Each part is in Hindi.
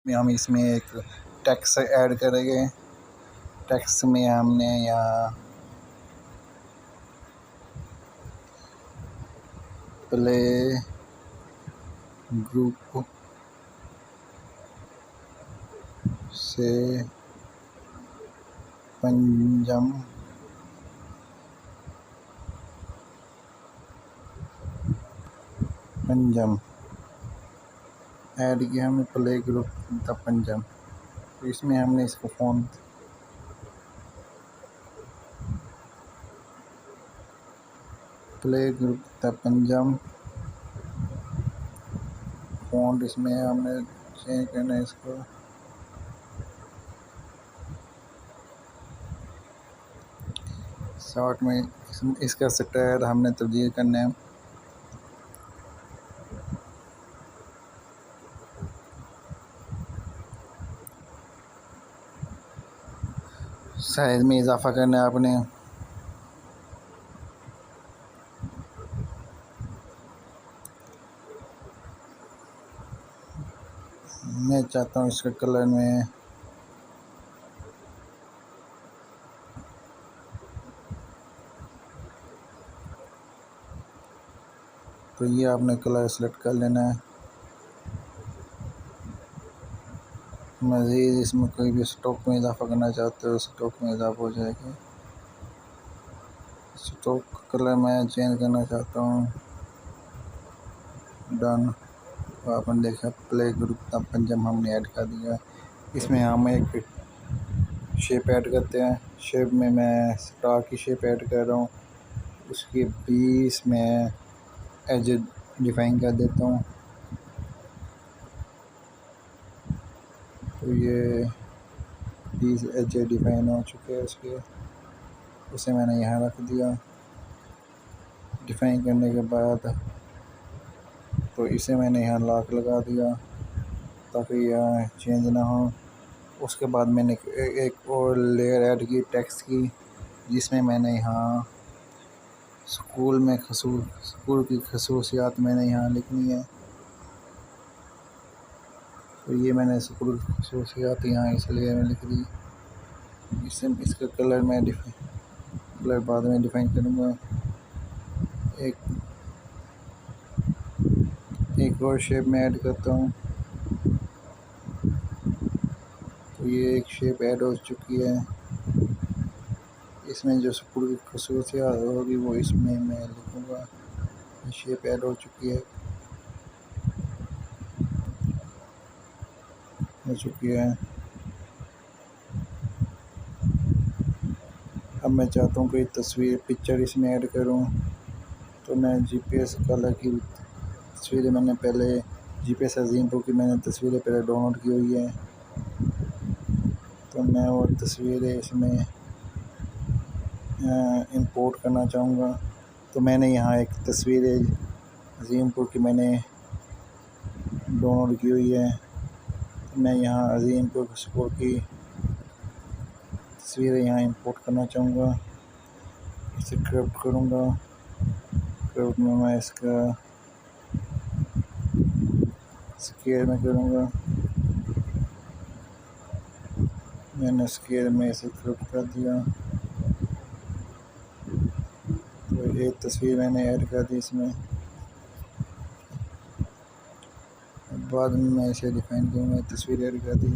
हम इसमें एक टेक्स्ट ऐड करेंगे। टेक्स्ट में हमने यहाँ प्ले ग्रुप से पंजम ऐड किया हमने, प्ले ग्रुप द पंजम। तो इसमें हमने इसको font play group the Panjim font इसमें हमने चेंज करना है इसको। शॉर्ट में इसका स्टाइल हमने तब्दील करना है। साइज में इजाफा करना है आपने। मैं चाहता हूँ इसका कलर में तो ये आपने कलर सेलेक्ट कर लेना है। मज़ीद इसमें कोई भी स्टॉक में इजाफा करना चाहते हो, स्टॉक में इजाफा हो जाएगा। स्टॉक कलर मैं चेंज करना चाहता हूँ, डन। तो आपने देखा प्ले ग्रुप का पंजम हमने ऐड कर दिया। इसमें हम एक शेप ऐड करते हैं। शेप में मैं स्टार की शेप ऐड कर रहा हूँ। उसके बीच में एज डिफाइन कर देता हूँ। तो ये 20 एज डिफाइन हो चुके हैं उसके, उसे मैंने यहाँ रख दिया। डिफाइन करने के बाद तो इसे मैंने यहाँ लॉक लगा दिया ताकि यहाँ चेंज ना हो। उसके बाद मैंने एक और लेयर ऐड की टेक्स्ट की, जिसमें मैंने यहाँ स्कूल की खसूसियात मैंने यहाँ लिखनी है। तो ये मैंने स्कूल की खसूसियात यहाँ इसलिए मैं लिख दी। इसका कलर मैं कलर बाद में डिफाइन करूँगा। एक और शेप में ऐड करता हूँ। तो ये एक शेप ऐड हो चुकी है। इसमें जो स्कूल की खसूसियात होगी वो इसमें मैं लिखूँगा। शेप ऐड हो चुकी है। अब मैं चाहता हूँ कोई पिक्चर इसमें ऐड करूँ। तो मैं जीपीएस कलर की तस्वीरें मैंने पहले जीपीएस अजीमपुर की मैंने तस्वीरें पहले डाउनलोड की हुई है। तो मैं वो तस्वीरें इसमें इंपोर्ट करना चाहूँगा। तो मैंने यहाँ एक तस्वीर अजीमपुर की मैंने डाउनलोड की हुई है। तो मैं यहाँ अजीमपुर स्कूल की तस्वीरें यहाँ इंपोर्ट करना चाहूँगा। इसे क्रॉप करूँगा। क्रॉप में मैं इसका स्केल में करूँगा। मैंने स्केल में इसे क्रॉप कर दिया। तो एक तस्वीर मैंने ऐड कर दी इसमें। बाद में मैं इसे डिफाइन करूँगा। तस्वीर ऐड कर दी।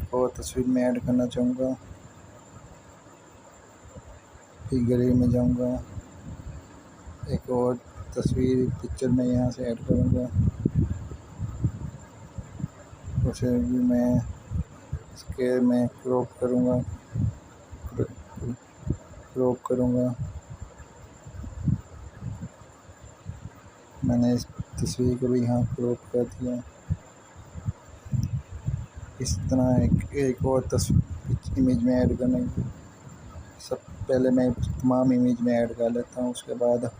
एक और तस्वीर में ऐड करना चाहूँगा। फिर गैलरी में जाऊँगा। एक और तस्वीर पिक्चर में यहाँ से ऐड करूँगा। उसे भी मैं स्केल में क्रॉप करूँगा। मैंने इस तस्वीर को भी यहाँ क्रॉप कर दिया। इस तरह एक और तस्वीर इमेज में ऐड करने सब पहले मैं तमाम इमेज में ऐड कर लेता हूँ। उसके बाद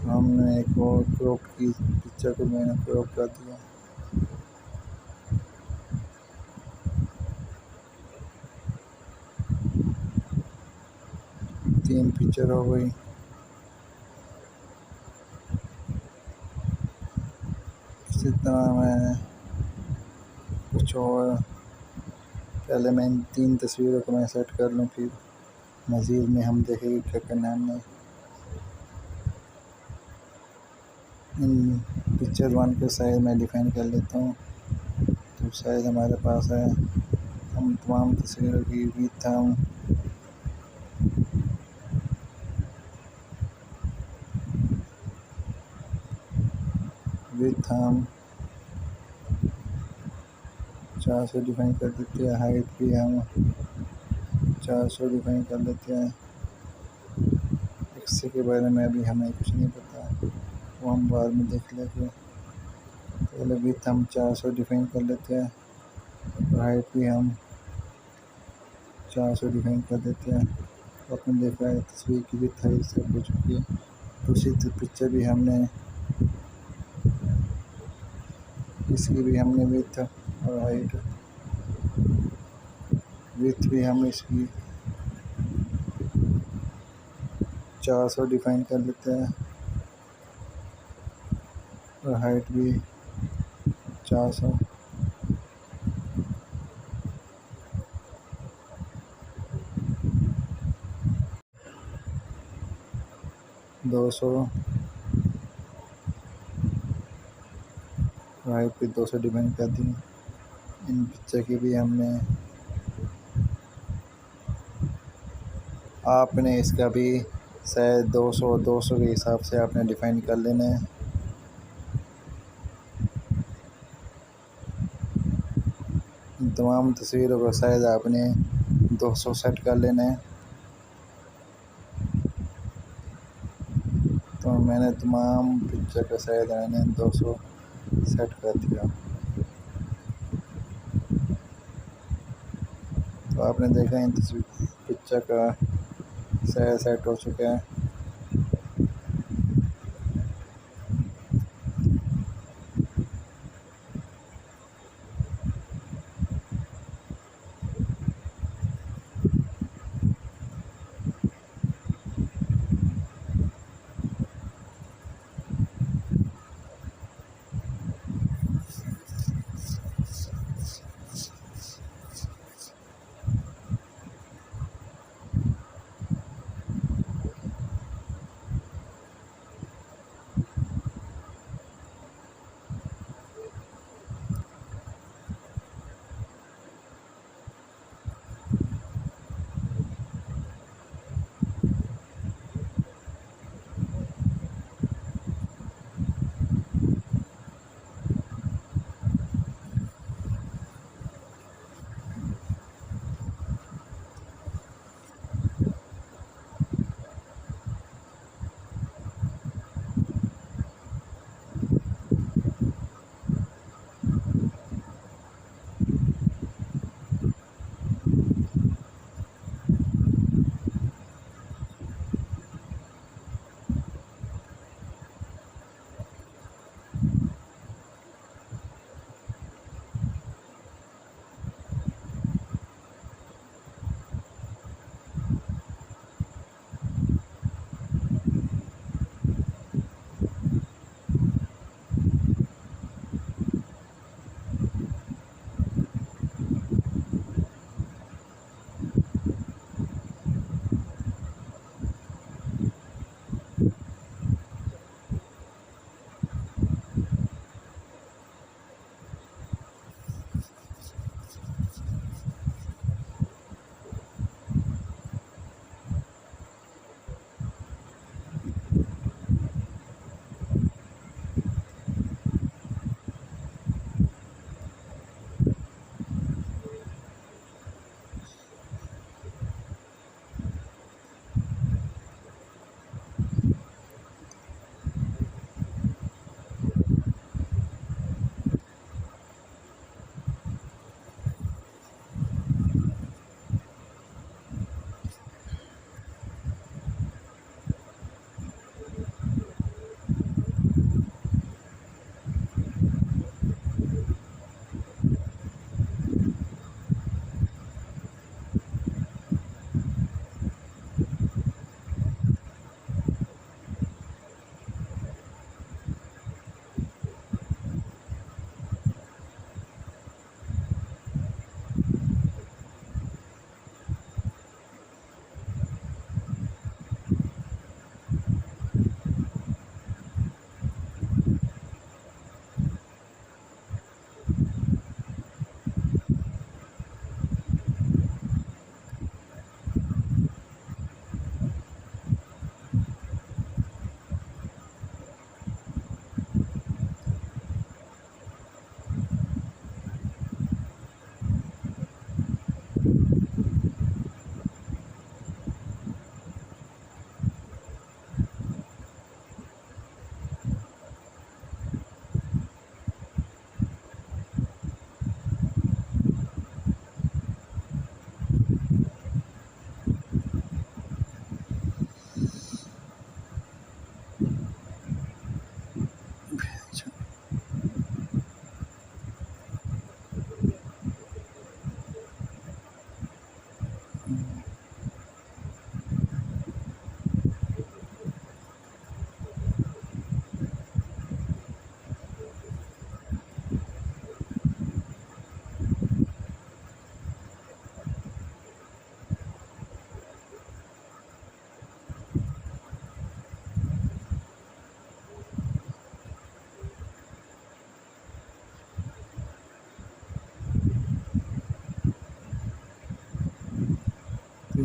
हमने एक और क्रॉप की पिक्चर को मैंने क्रॉप कर दिया। तीन पिक्चर हो गई। इसी तरह मैं कुछ और पहले मैं इन 3 तस्वीरों को मैं सेट कर लूँ, फिर मज़ीद में हम देखेंगे क्या करना है हमने। इन पिक्चर 1 के साइज़ मैं डिफ़ाइन कर लेता हूँ। तो साइज़ हमारे पास है, हम तमाम तस्वीरों की विड्थ हम 400 डिफ़ाइन कर देते हैं। हाइट भी हम 400 डिफ़ाइन कर लेते हैं। एक्स के बारे में अभी हमें कुछ नहीं पता, वो हम बाद में देख लेंगे। पहले विड्थ हम 400 डिफ़ाइन कर लेते हैं और हाइट भी हम 400 डिफ़ाइन कर देते हैं। आपने देखा है तस्वीर की विड्थ हाइट से हो चुकी है। दूसरी पिक्चर भी हमने, इसकी भी हमने विड्थ और हाइट, विड्थ भी हम इसकी 400 डिफ़ाइन कर लेते हैं और हाइट भी 400। हाइट भी 200 डिफ़ाइन कर दी। इन पिक्चर की भी हमने, आपने इसका भी शायद 200 के हिसाब से आपने डिफ़ाइन कर लेना है। इन तमाम तस्वीरों का साइज़ आपने 200 सेट कर लेना है। तो मैंने तमाम पिक्चर का साइज़ मैंने 200 सेट कर दिया। तो आपने देखा इन तस्वीर पिक्चर का साइज़ सेट हो चुका है।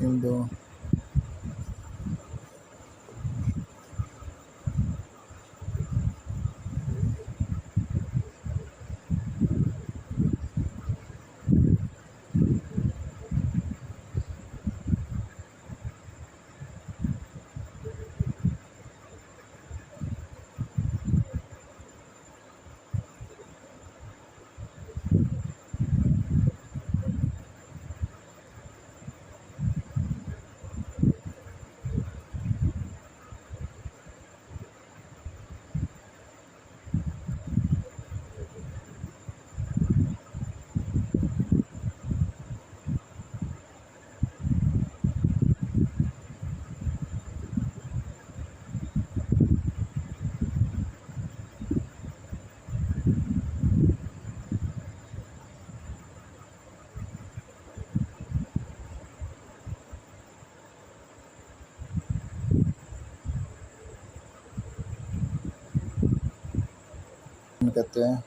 फिल दो। करते हैं।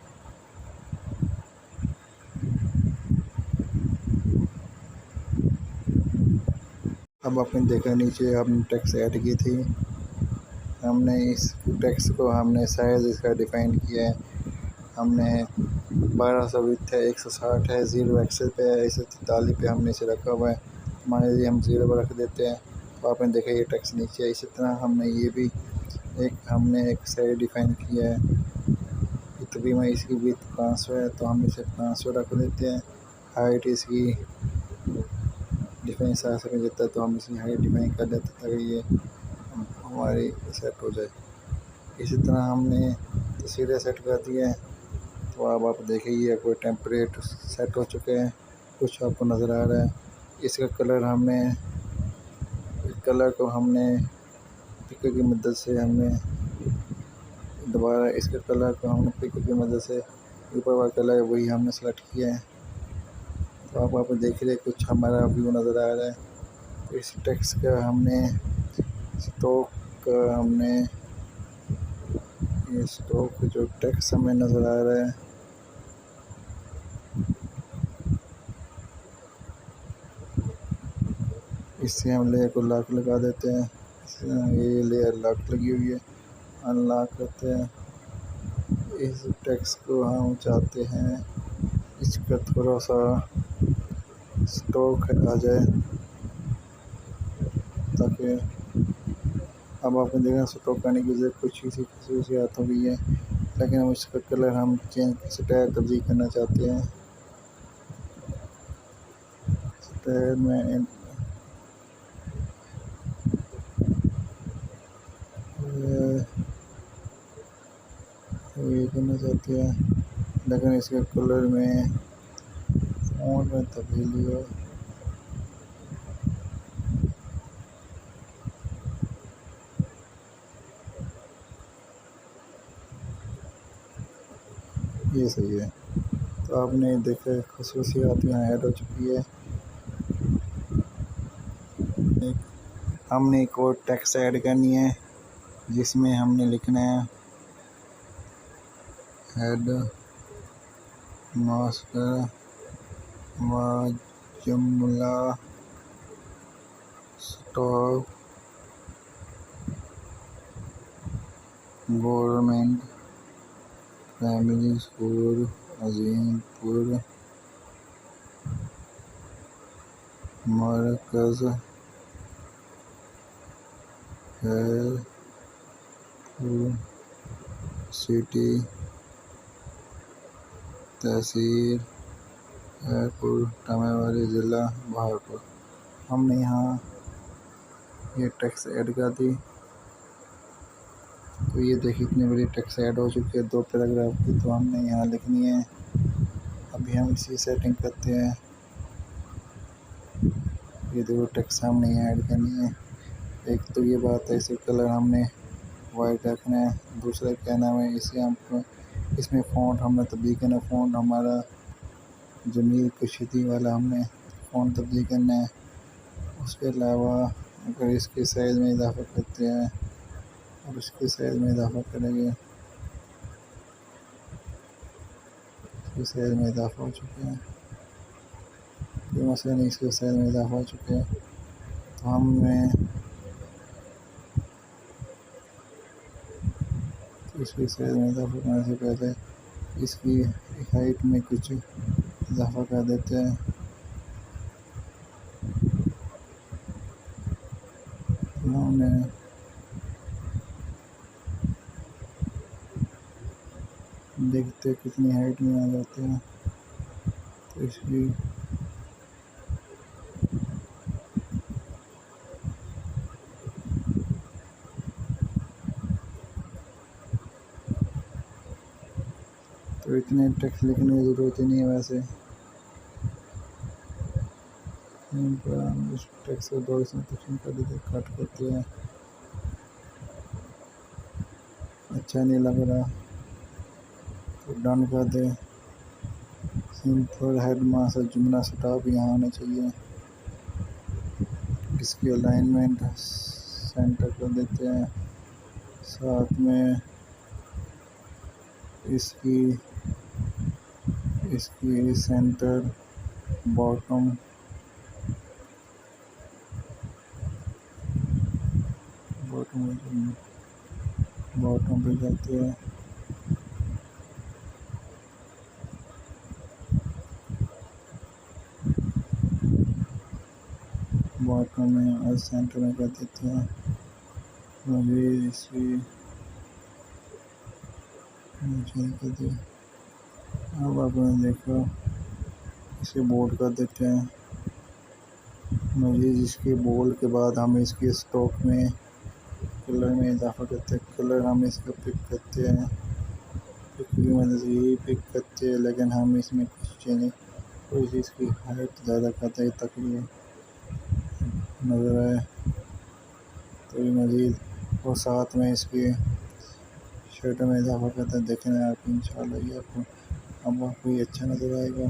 अब आपने देखा नीचे हमने टेक्स्ट ऐड की थी, हमने इस टेक्स्ट को हमने साइज इसका डिफाइन किया है। हमने 1200 विड्थ है, 160 है, 0 एक्सेल पे है, 143 पे हमने इसे रखा हुआ है। मान लीजिए हम 0 पर रख देते हैं तो आपने देखा ये टेक्स्ट नीचे है। इसी तरह हमने ये भी हमने एक साइज डिफाइन किया है। तभी मैं इसकी विड्थ 500 है तो हम इसे 500 रख देते हैं। हाइट इसकी डिफाइन 700 में देता है तो हम इसकी हाइट डिफाइन कर देते हैं ताकि ये हमारी सेट हो जाए। इसी तरह हमने तस्वीरें सेट कर दी है। तो अब आप देखिए कोई टेम्पलेट सेट हो चुके हैं, कुछ आपको नज़र आ रहा है। इसका कलर को हमने पिकर की मदद से दोबारा इसके कलर को हमने पिकर की मदद से ऊपर वाला कलर है वही हमने सेलेक्ट किया है। तो आप देख रहे कुछ हमारा व्यू नज़र आ रहा है। तो इस टेक्स्ट का हमने स्टॉक जो टेक्स्ट हमें नज़र आ रहा है इससे हम लेयर को लॉक लगा देते हैं। ये लेयर लॉक लगी हुई है, अनलॉक करते हैं। इस टेक्स्ट को हम चाहते हैं इसका थोड़ा सा स्टॉक आ जाए ताकि अब आपने देखा स्टॉक आने की वजह कुछ इसी खसूसियात हो गई है। लेकिन हम इसका कलर हम स्टाइल तब्दील करना चाहते हैं। स्टाइल में ये करना चाहते हैं, लेकिन इसके कलर में फ़ॉन्ट में तब्दीली हो। ये सही है। तो आपने देखा खसूसियात यहाँ ऐड हो चुकी है। हमने एक और टेक्स्ट ऐड करनी है जिसमें हमने लिखना है हेड मास्टर व जुमला स्टॉक गवर्नमेंट प्राइमरी स्कूल अजीमपुर मरकज़ है सिटी तहसील हैपुर टामेवाली ज़िला बहारपुर। हमने यहाँ ये टेक्स्ट ऐड कर दी। तो ये देखिए इतनी बड़ी टेक्स्ट ऐड हो चुकी है 2 पैराग्राफ की। तो हमने यहाँ लिखनी है। अभी हम इसी सेटिंग करते हैं। ये देखो टेक्स्ट हमने यहाँ ऐड करनी है। एक तो ये बात है इसे कलर हमने वाइट रखना है। दूसरा क्या नाम है इसमें फ़ॉन्ट हमने तब्दील करना है। फ़ॉन्ट हमारा जमील कशीदी वाला हमने फ़ॉन्ट तब्दील करना है। उसके अलावा अगर इसके साइज़ में इजाफ़ा करते हैं और इसके साइज़ में इजाफ़ा करेंगे, इसके साइज़ में इजाफ़ा हो चुके हैं। ये मसला नहीं, इसके साइज़ में इजाफ़ा हो चुके हैं। तो हमने इसकी साइज में इजाफा करने से पहले इसकी हाइट में कुछ इजाफा कर देते हैं। तो हमने देखते कितनी हाइट में आ जाते हैं। तो इसकी तो इतने टेक्स्ट लिखने की ज़रूरत ही नहीं है वैसे। हम इस टेक्स्ट को थोड़ी सी सेक्शन कर देते, कट करते हैं, अच्छा नहीं लग रहा तो डन कर दे। सिंपल हेड में से जुमला स्टॉप यहाँ आना चाहिए। इसकी अलाइनमेंट सेंटर कर देते हैं, साथ में इसकी सेंटर बॉटम पे जाते हैं। बॉटम में और सेंटर में कर देते हैं। मुझे इसकी नीचे कर दिया। अब आपने देखो इसे बोल्ड कर देते हैं। मुझे इसके बोल्ड के बाद हम इसके स्टॉक में कलर में इजाफा करते हैं। कलर हम इसका पिक करते हैं, पिक की मदद से यही पिक करते हैं, लेकिन हम इसमें कुछ चेंज थोड़ी सी इसकी हाइट ज़्यादा करते हैं ताकि ये नज़र आए तो ये मज़ीद। और साथ में इसकी शर्ट में इजाफा करते हैं। देखना आप इंशाल्लाह ये आपको ये अच्छा नज़र आएगा।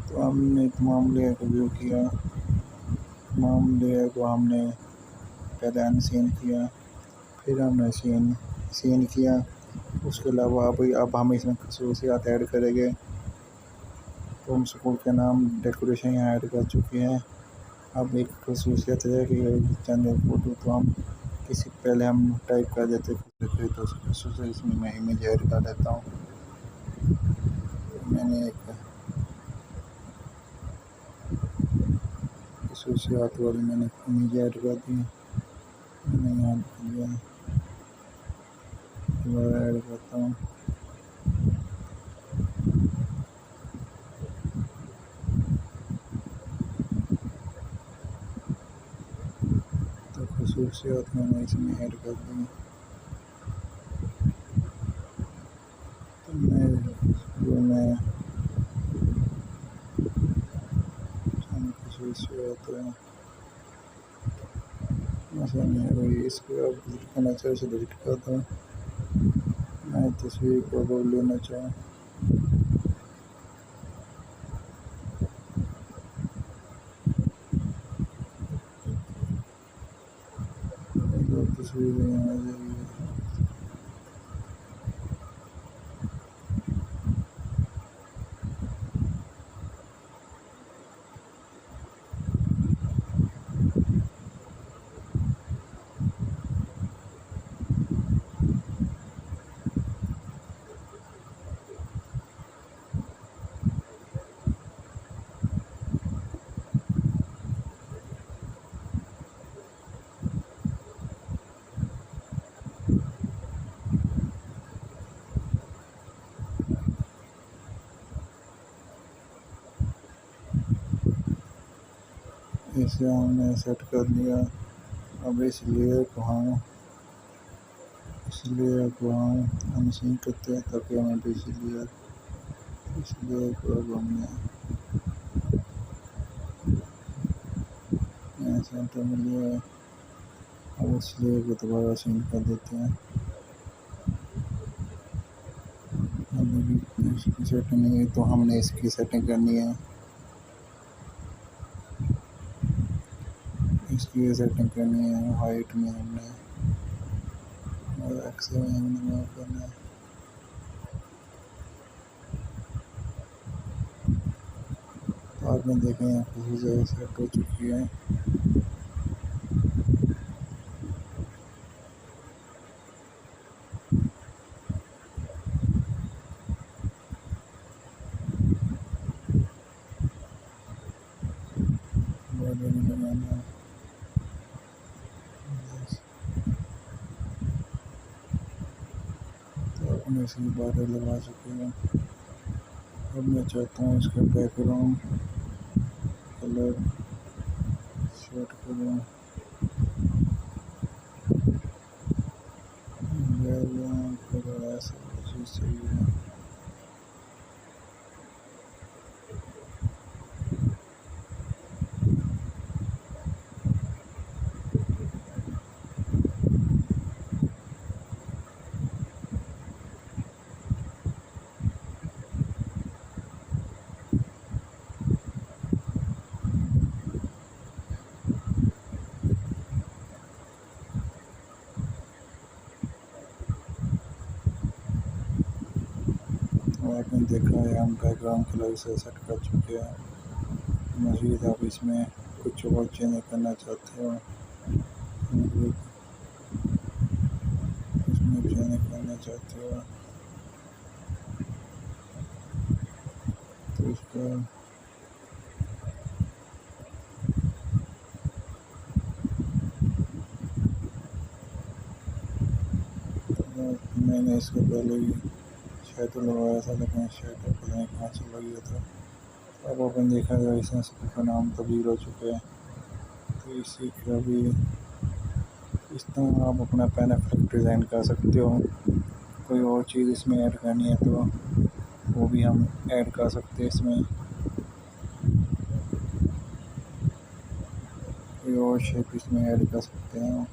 तो हमने तमाम लेयर को व्यू किया। तमाम लेयर को हमने पहले अनसीन किया, फिर हमने सीन किया। उसके अलावा अब हम इसमें खसूसियात ऐड करेंगे। तो हम स्कूल के नाम डेकोरेशन यहाँ ऐड कर चुके हैं। अब एक खसूसियत है कि चंद फोटो तो हम पहले हम टाइप कर देते थे, तो खसूसियत इसमें मैं इमेज ऐड कर देता हूँ। तो मैंने एक खसूसियात वाली मैंने इमेज ऐड कर दी। मैंने यहाँ दिया, दोबारा ऐड करता हूँ। तो खसूसियात मैंने इसमें ऐड कर दी। तो मैं खसूसियात मसला नहीं है भाई। इसको आप डिलीट करना चाहे तो डिलीट कर दो। मैं तस्वीर को अगर लेना चाहूँ तो तस्वीर यहाँ आ जाएगी। इसे हमने सेट कर लिया। अब इस लेयर को हम अनसीन करते हैं ताकि हमें इस लेयर को अब हमने यहाँ सेंटर में लिया है। अब इस लेयर को दोबारा सीन कर देते हैं। अभी इसकी सेटिंग नहीं है तो हमने इसकी सेटिंग करनी है। इसकी सेटिंग करनी है। हाइट में हमने और एक्स में हमने मूव करना है। तो आपने देखें यहाँ किसी जगह सेट हो चुकी है। लगाना तो अपने इसकी बातें लगा चुके हैं। अब मैं चाहता हूँ इसका बैकग्राउंड कलर सेट करूँ। बैकग्राउंड कलर ऐसा चीज़ चाहिए। आपने देखा है हम बैकग्राउंड कलर से सेट कर चुके हैं। मज़ीद आप इसमें कुछ और चेंज करना चाहते हो, इसमें चेंज करना चाहते हो तो इसका मैंने इसको पहले ही शेडो लगाया था, लेकिन शेडो पता नहीं कहाँ चला गया था। अब अपन देखा जाए इसमें सबका नाम तब्दील हो चुके हैं। तो इसी का भी इस तरह आप अपना पेना फ्लिक डिज़ाइन कर सकते हो। कोई और चीज़ इसमें ऐड करनी है तो वो भी हम ऐड कर सकते हैं। इसमें कोई और शेप इसमें ऐड कर सकते हैं।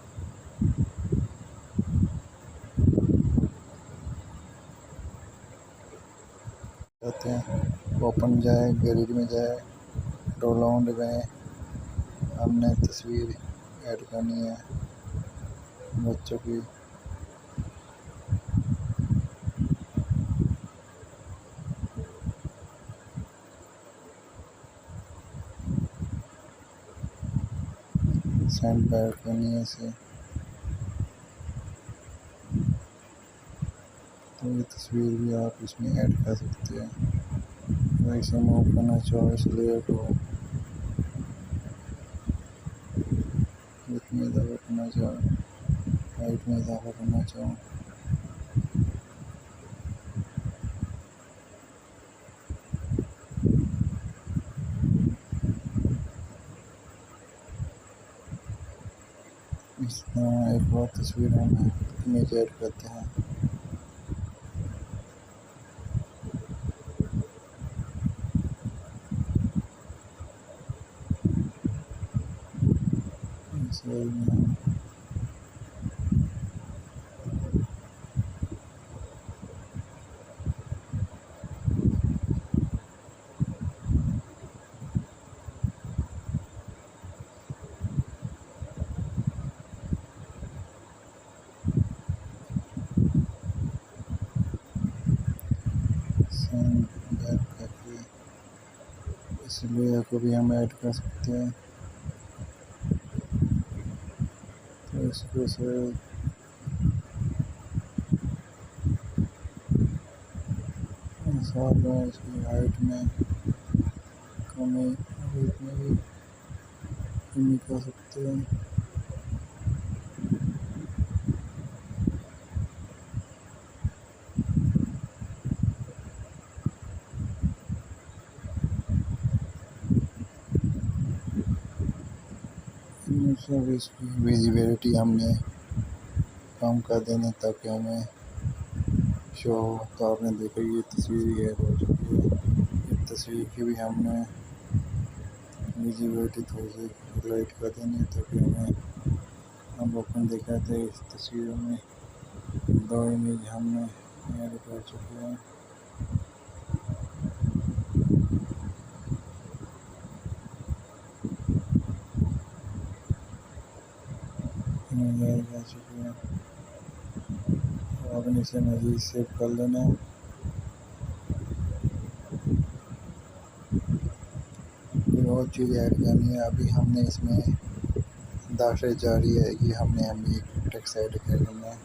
कहते हैं ओपन जाए, गैलरी में जाए, रोलाउंड में हमने तस्वीर ऐड करनी है बच्चों की। सेंड बैक करनी है इसे। तो ये तस्वीर भी आप इसमें ऐड कर सकते हैं। इसे मूव करना चाहो इस लेयर को, विड्थ में इजाफा करना चाहो, हाइट में इजाफा करना चाहो। इस तरह एक और तस्वीर हम इमेज ऐड करते हैं। बैक करके इस लेयर को भी हम ऐड कर सकते हैं। तो इसको से साथ में इसकी हाइट में कमी, हाइट में भी कमी कर सकते हैं। सब इसकी विजिबिलिटी हमने कम कर देनी ताकि हमें शो हो। तो आपने देखा ये तस्वीर ऐड हो चुकी है। इस तस्वीर की भी हमने विजिबिलिटी थोड़ी सी लाइट कर देनी ताकि हमें हम अपन देखा थे इस तस्वीर में दो इमेज हमने ऐड कर चुके हैं। आपने इसे मज़ीद सेव कर लेना है। कोई और चीज़ ऐड करनी है। अभी हमने इसमें दाखिला जारी है, ये हमने अभी एक टेक्स्ट ऐड कर लेना है।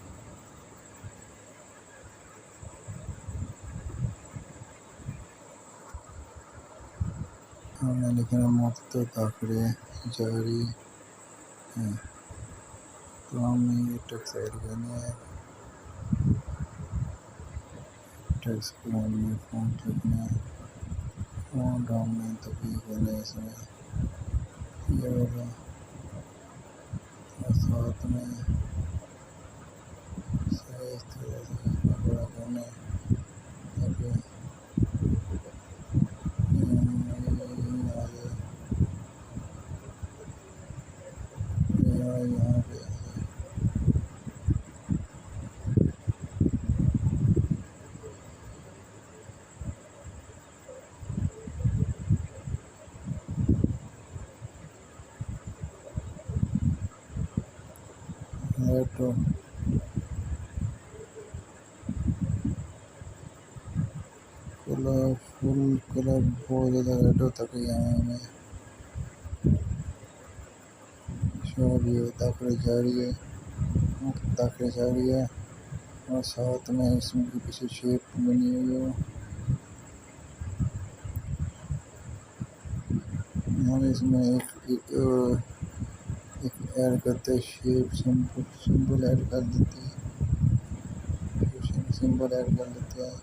हमने लिखना मौत तो दाखिले जारी है, तो हमने ये टेक्स्ट ऐड करना है। टेक्स्ट को हमने फ़ॉन्ट लिखना है, फ़ॉन्ट हमने तब्दील करना है इसमें ये वाला, और साथ में इस तरह से बड़ा करना है ताकि यहाँ पे तो फुल कलर बहुत ज़्यादा रेड होता है, यहाँ हमें शोर ये दाखिला जारी है और साथ में इसमें किसी शेप बनी हुई हो। हम इसमें एक ऐड करते हैं शेप, सिंबल ऐड कर देते हैं, सिंबल ऐड कर लेते हैं।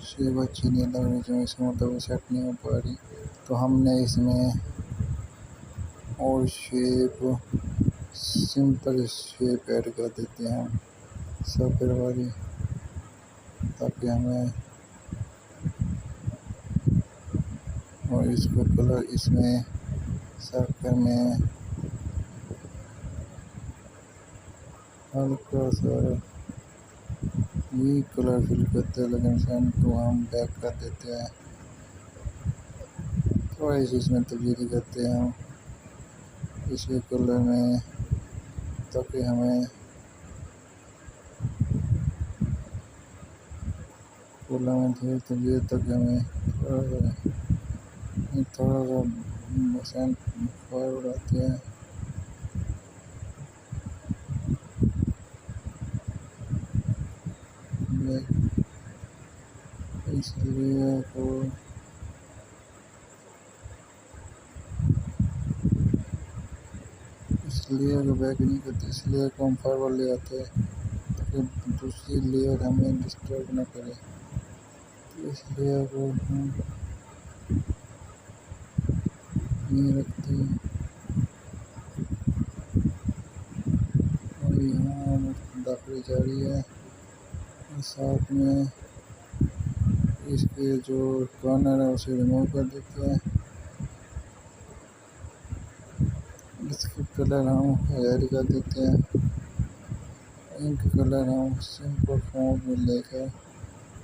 शेप अच्छी नहीं लग रही, जो इसका मतलब सेट नहीं हो पा रही, तो हमने इसमें और शेप, सिंपल शेप ऐड कर देते हैं हम सर्कल वाली, ताकि हमें, और इसको कलर इसमें सर्कल में हल्का सा ये कलर फिल करते हैं, लेकिन सेंड तो हम बैक कर देते हैं, थोड़ी सी इसमें तब्दीली करते हैं हम इसके कलर में, ताकि हमें कलर में थोड़ी तब्दीली, ताकि हमें थोड़ा सा सेंट फॉरवर्ड आते हैं। इसलिए अगर बैक नहीं करते, इसलिए हम फॉरवर्ड ले आते हैं ताकि दूसरी लेयर हमें डिस्टर्ब ना करे, तो इसलिए अगर हम नहीं रखते। और यहाँ दाखिला जारी है और साथ में इसके जो कॉर्नर है उसे रिमूव कर देते हैं। इसके कलर हम ऐड कर देते हैं, इनके कलर हम सिंपल फॉन्ट में लेकर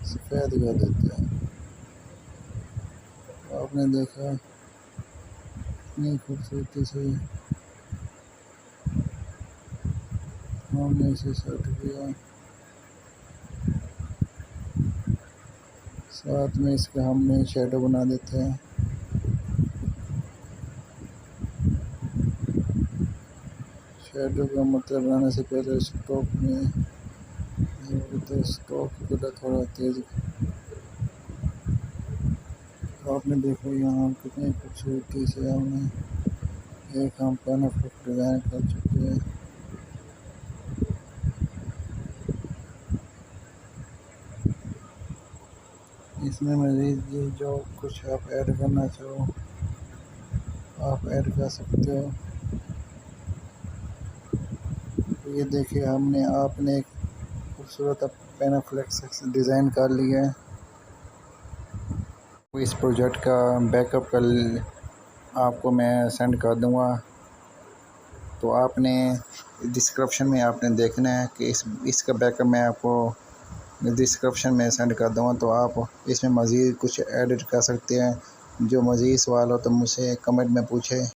सफ़ेद कर देते हैं। आपने देखा कितनी खूबसूरती से हमने इसे सेट किया। साथ में इसका हमने शेडो बना देते हैं। शेडो का मतलब बनाने से पहले स्ट्रोक में स्ट्रोक कलर थोड़ा तेज। आपने देखो यहाँ कितनी खूबसूरती से हमने एक हम पेना डिज़ाइन कर चुके हैं। इसमें मज़ीद जो कुछ आप ऐड करना चाहो आप ऐड कर सकते हो। ये देखिए आपने एक खूबसूरत पेना फलेक्स डिज़ाइन कर लिया है। इस प्रोजेक्ट का बैकअप कल आपको मैं सेंड कर दूंगा, तो आपने डिस्क्रिप्शन में आपने देखना है कि इसका बैकअप मैं आपको डिस्क्रिप्शन में सेंड कर दूंगा, तो आप इसमें मज़ीद कुछ एडिट कर सकते हैं। जो मज़ीद सवाल हो तो मुझसे कमेंट में पूछें।